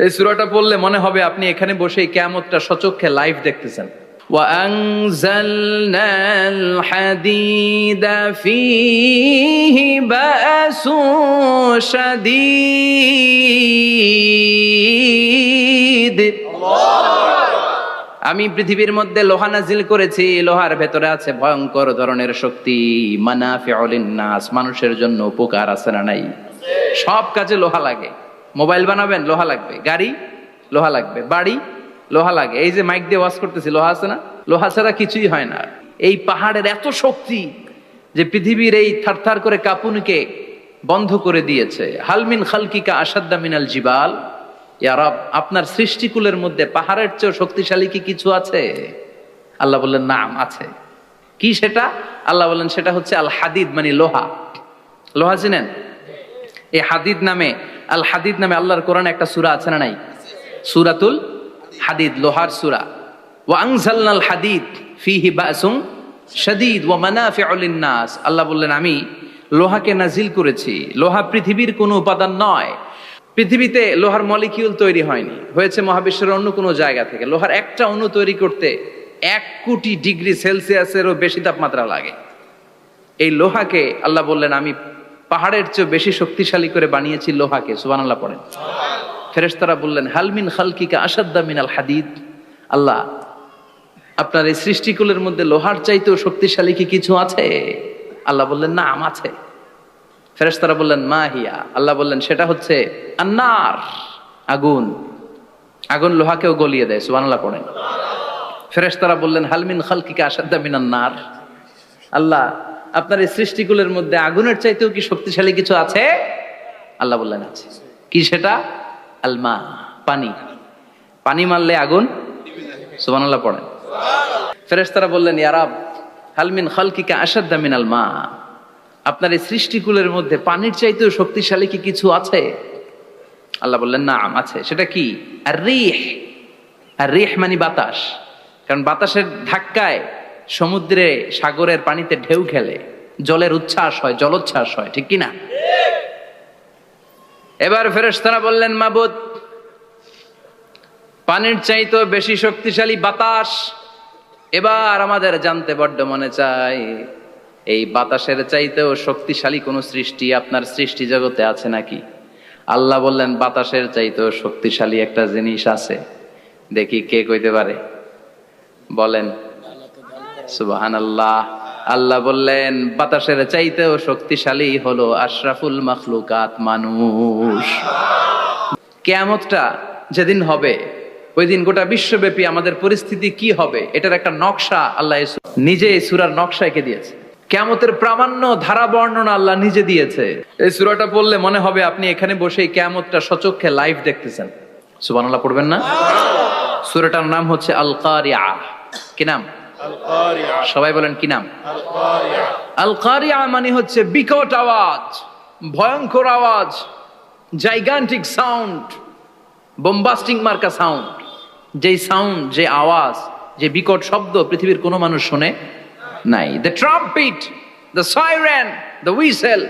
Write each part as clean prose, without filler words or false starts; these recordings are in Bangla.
এই সূরাটা পড়লে মনে হবে আপনি এখানে বসে কিয়ামতটা সচক্ষে লাইভ দেখতেছেন। وأنزلنا الحديد فيه بأس شديد আমি পৃথিবীর মধ্যে লোহা নাজিল করেছি, লোহার ভেতরে আছে ভয়ঙ্কর ধরনের শক্তি। মানাফিউ লিন-নাস, মানুষের জন্য উপকার আছে না নাই? সব কাজে লোহা লাগে। মোবাইল বানাবেন, লোহা লাগবে। গাড়ি, লোহা লাগবে। বাড়ি, লোহা লাগে। এই যে মাইক দিয়ে ওয়াজ করতেছি, লোহা আছে না? লোহা ছাড়া কিছুই হয় না। এই পাহাড়ের এত শক্তি যে পৃথিবীর এই থারথার করে কাঁপুনিকে বন্ধ করে দিয়েছে। হালমিন খালকিকা আসাদ্দা মিনাল জিবাল, ইয়া রব, আপনার সৃষ্টিকুলের মধ্যে পাহাড়ের চেয়ে শক্তিশালী কি কিছু আছে? আল্লাহ বললেন নাম আছে। কি সেটা? আল্লাহ বললেন সেটা হচ্ছে আল হাদিদ, মানে লোহা। লোহা চিনেন? এই হাদিদ নামে, আল হাদিদ নামে আল্লাহর কোরআনে একটা সূরা আছে না নাই? সূরাতুল হাদিদ, লোহার সূরা। ওয়া আনজালনাল হাদিদ ফীহি বাসুন শাদীদ ওয়া মানাফিউ লিন-নাস। আল্লাহ বললেন আমি লোহাকে নাজিল করেছি। লোহা পৃথিবীর কোনো উপাদান নয়। পৃথিবীতে লোহার মলিকিউল তৈরি হয়নি, হয়েছে মহাবিশ্বের অন্য কোনো জায়গা থেকে। লোহার একটা অণু তৈরি করতে 1 কোটি ডিগ্রি সেলসিয়াসেরও বেশি তাপমাত্রা লাগে। এই লোহাকে আল্লাহ বললেন আমি পাহাড়ের চেয়ে বেশি শক্তিশালী করে বানিয়েছি লোহাকে। সুবহানাল্লাহ পড়েন। ফেরেশতারা বললেন হালমিন খালকিকা আসাদ্দা মিনাল হাদিদ। আল্লাহ, আপনার এই সৃষ্টিকুলের মধ্যে লোহার চাইতেও শক্তিশালী কি কিছু আছে? আল্লাহ বললেন নাম আছে। ফেরেশতারা বললেন মা হিয়া। আল্লাহ বললেন সেটা হচ্ছে আন্নার, আগুন। আগুন লোহাকেও গলিয়ে দেয়। সুবহানাল্লাহ পড়েন। ফেরেশতারা বললেন হালমিন খালকিকা আসাদ্দা মিনান নার। আল্লাহ, আপনার এই সৃষ্টিকুলের মধ্যে আগুনের চাইতেও কি শক্তিশালী কিছু আছে? আল্লাহ বললেন আছে। কি সেটা? আলমা, পানি। পানি মারলে আগুন। সুবহানাল্লাহ পড়েন। ফেরেশতারা বললেন ইয়া রব, হালমিন খালকিকা আসাদ্দা মিনাল মা, আপনার এই সৃষ্টিকুলের মধ্যে পানির চাইতেও শক্তিশালী কি কিছু আছে? আল্লাহ বললেন নাম আছে। সেটা কি? আর রিহ। আর রিহ মানে বাতাস। কারণ বাতাসের ধাক্কায় সমুদ্রে, সাগরের পানিতে ঢেউ খেলে, জলের উচ্ছ্বাস হয়, জলোচ্ছ্বাস হয়, ঠিক কিনা? এবার ফেরেশতারা বললেন মাবুদ, পানির চাইতেও বেশি শক্তিশালী বাতাস। এবার আমাদের জানতে বড্ড মনে চায়, এই বাতাসের চাইতেও শক্তিশালী কোন সৃষ্টি আপনার সৃষ্টি জগতে আছে নাকি? আল্লাহ বললেন বাতাসের চাইতেও শক্তিশালী একটা জিনিস আছে। দেখি কে কইতে পারে, বলেন। সুবহানাল্লাহ। আল্লাহ বললেন বাতাসের চাইতেও শক্তিশালী হলো আশরাফুল মাখলুকাত, মানুষ। কিয়ামতটা যেদিন হবে, ওই দিন গোটা বিশ্বব্যাপী আমাদের পরিস্থিতি কি হবে এটার একটা নকশা আল্লাহ নিজে এই সূরার নকশা এঁকে দিয়েছে। কিয়ামতের প্রামাণ্য ধারা বর্ণনা আল্লাহ নিজে দিয়েছে। এই সূরাটা পড়লে মনে হবে আপনি এখানে বসে কিয়ামতটা সচক্ষে লাইভ দেখতেছেন। সুবহানাল্লাহ পড়বেন না? সূরাটার নাম হচ্ছে আল কারিয়া। কি নাম? আল কারিয়া। সবাই বলেন কি নাম? আল কারিয়া। আল কারিয়া মানে হচ্ছে বিকট আওয়াজ, ভয়ঙ্কর আওয়াজ, জাইগান্টিক সাউন্ড, বোম্বাস্টিক মার্কা সাউন্ড। যেই সাউন্ড, যে আওয়াজ, যে বিকট শব্দ পৃথিবীর কোনো মানুষ শুনে নাই। The trumpet, the siren, the whistle.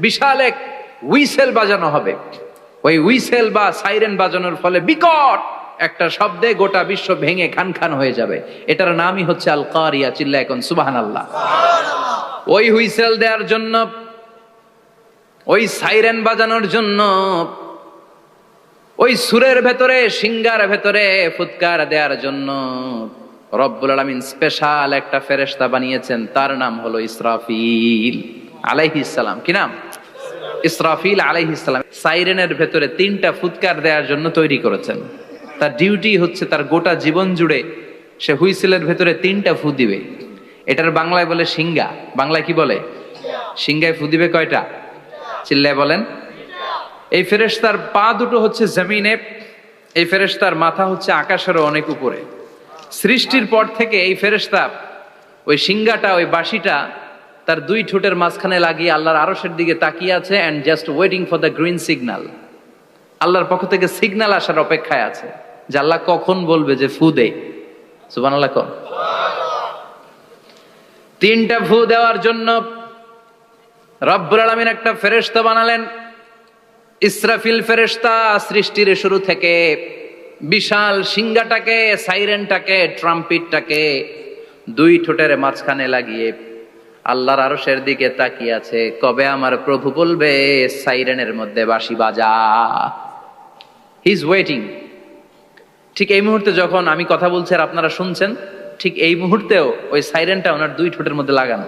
বিশাল এক হুইসেল বাজানো হবে। ওই হুইসেল বা সাইরেন বাজানোর ফলে বিকট একটা শব্দে গোটা বিশ্ব ভেঙে খান খান হয়ে যাবে। এটার নামই হচ্ছে আল কারিয়া। চিল্লায় এখন সুবহানাল্লাহ। ওই হুইসেল দেওয়ার জন্য, ওই সাইরেন বাজানোর জন্য, ওই সুরের ভেতরে, সিঙ্গার ভেতরে ফুৎকার দেওয়ার জন্য রব্বুল আলামিন স্পেশাল একটা ফেরেশতা বানিয়েছেন। তার নাম হলো ইসরাফিল আলাইহিস সালাম। কি নাম? ইসরাফিল আলাইহিস সালাম। সাইরেনের ভেতরে 3টা ফুৎকার দেওয়ার জন্য তৈরি করেছেন। তার ডিউটি হচ্ছে তার গোটা জীবন জুড়ে সে হুইসেলের ভেতরে 3টা ফু দিবে। এটার বাংলায় বলে সিঙ্গা। বাংলায় কি বলে? সিঙ্গায় ফু দিবে কয়টা? চিল্লায় বলেন। এই ফেরেশতার পা দুটো হচ্ছে জমিনে, এই ফেরেশতার মাথা হচ্ছে আকাশেরও অনেক উপরে। সৃষ্টির পর থেকে এই ফেরেশতা ওই সিঙ্গাটা, ওই বাঁশিটা তার 2 ঠোঁটের মাঝখানে লাগিয়ে আল্লাহর আরশের দিকে তাকিয়ে আছে, and just waiting for the green signal. আল্লাহর পক্ষ থেকে সিগন্যাল আসার অপেক্ষায় আছে যে আল্লাহ কখন বলবে যে ফু দে। সুবহানাল্লাহ। 3টা ফু দেওয়ার জন্য রব্বুল আলামিন একটা ফেরেশতা বানালেন। ইসরাফিল ফেরেশতা সৃষ্টির শুরু থেকে বিশাল সিংহাটাকে, সাইরেনটাকে, ট্রাম্পিটটাকে দুই ঠোঁটের মাঝখানে লাগিয়ে আল্লাহর আরশের দিকে তাকিয়ে আছে, কবে আমার প্রভু বলবে সাইরেনের মধ্যে বাঁশি বাজা। He is waiting. ঠিক এই মুহূর্তে যখন আমি কথা বলছি আর আপনারা শুনছেন, ঠিক এই মুহূর্তেও ওই সাইরেনটা ওনার দুই ঠোঁটের মধ্যে লাগানো।